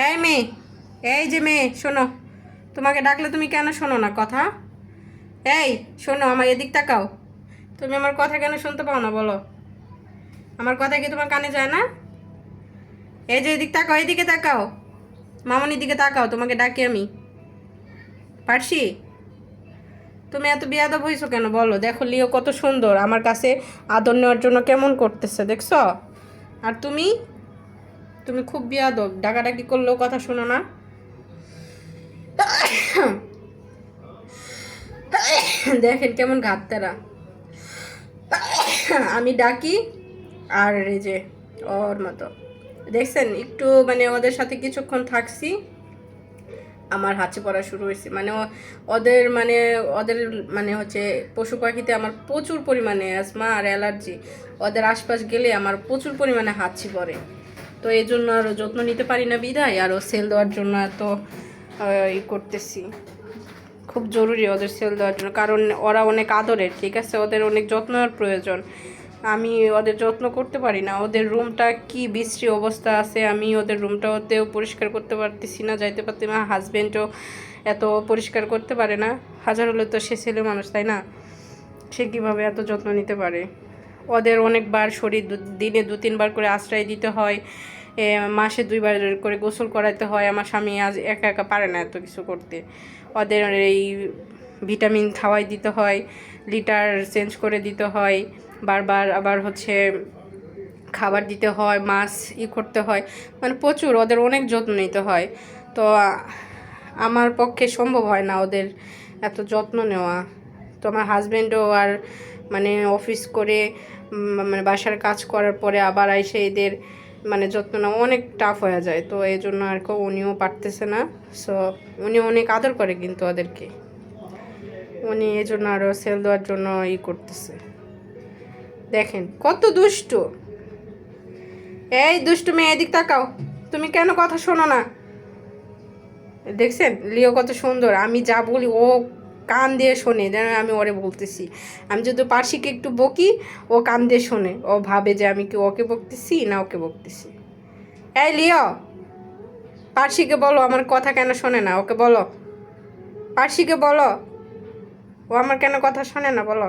এই মেয়ে, এই যে মেয়ে, শোনো। তোমাকে ডাকলে তুমি কেন শোনো না কথা? এই শোনো, আমার এদিক তাকাও। তুমি আমার কথা কেন শুনতে পাও না বলো? আমার কথা কি তোমার কানে যায় না? এই যে এদিক তাকাও, এদিকে তাকাও। মামনির দিকে তাকাও, তোমাকে ডাকি আমি। পারছি? তুমি এত বেয়াদব হয়েছো কেন বলো? দেখো লিও কত সুন্দর, আমার কাছে আদর নেওয়ার জন্য কেমন করতেছে দেখছো? আর তুমি তুমি খুব বেয়াদব, ডাকাডাকি করলেও কথা শোনো না। দেখেন কেমন ঘাটতারা। আমি ডাকি আর এই যে ওর মতো। দেখছেন একটু মানে ওদের সাথে কিছুক্ষণ থাকছি, আমার হাঁচি পড়া শুরু হয়েছে। মানে ওদের মানে হচ্ছে পশু পাখিতে আমার প্রচুর পরিমাণে অ্যাজমা আর অ্যালার্জি। ওদের আশপাশ গেলে আমার প্রচুর পরিমাণে হাঁচি পড়ে। তো এই জন্য আরও যত্ন নিতে পারি না বিধায় আরও সেল দেওয়ার জন্য এত ই করতেছি। খুব জরুরি ওদের সেল দেওয়ার জন্য, কারণ ওরা অনেক আদরের, ঠিক আছে? ওদের অনেক যত্নের প্রয়োজন। আমি ওদের যত্ন করতে পারি না। ওদের রুমটা কি বিশ্রী অবস্থা আছে, আমি ওদের রুমটাতেও পরিষ্কার করতে পারতেছি না, যাইতে পারতে না। হাজব্যান্ডও এত পরিষ্কার করতে পারে না। হাজার হলে তো সে ছেলে মানুষ, তাই না? সে কীভাবে এত যত্ন নিতে পারে? ওদের অনেকবার শরীর দিনে 2-3 বার করে আশ্রয় দিতে হয়, মাসে 2 বার করে গোসল করাতে হয়। আমার স্বামী আজ একা একা পারে না এত কিছু করতে। ওদের এই ভিটামিন খাওয়াই দিতে হয়, লিটার চেঞ্জ করে দিতে হয় বারবার, আবার হচ্ছে খাবার দিতে হয়, মাছ করতে হয়, মানে প্রচুর ওদের অনেক যত্ন নিতে হয়। তো আমার পক্ষে সম্ভব হয় না ওদের এত যত্ন নেওয়া। তো আমার হাজব্যান্ডও আর মানে অফিস করে মানে বাসার কাজ করার পরে আবার এসে এদের মানে যত্ন নেওয়া অনেক টাফ হয়ে যায়। তো এই জন্য আর কেউ উনিও পারতেছে না। সো উনি অনেক আদর করে কিন্তু ওদেরকে, উনি এই জন্য আরও সেল দেওয়ার জন্য করতেছে। দেখেন কত দুষ্টু। এই দুষ্টু মেয়ে, এদিক তাকাও। তুমি কেন কথা শোনো না? দেখছেন লিও কত সুন্দর, আমি যা বলি ও কান দিয়ে শোনে, যেন আমি ওরে বলতেছি। আমি যদি পার্সিকে একটু বকি, ও কান দিয়ে শোনে, ও ভাবে যে আমি কি ওকে বকতেছি না ওকে বকতেছি। এই লিও, পার্সিকে বলো আমার কথা কেন শোনে না, ওকে বলো। পার্সিকে বলো ও আমার কেন কথা শোনে না বলো।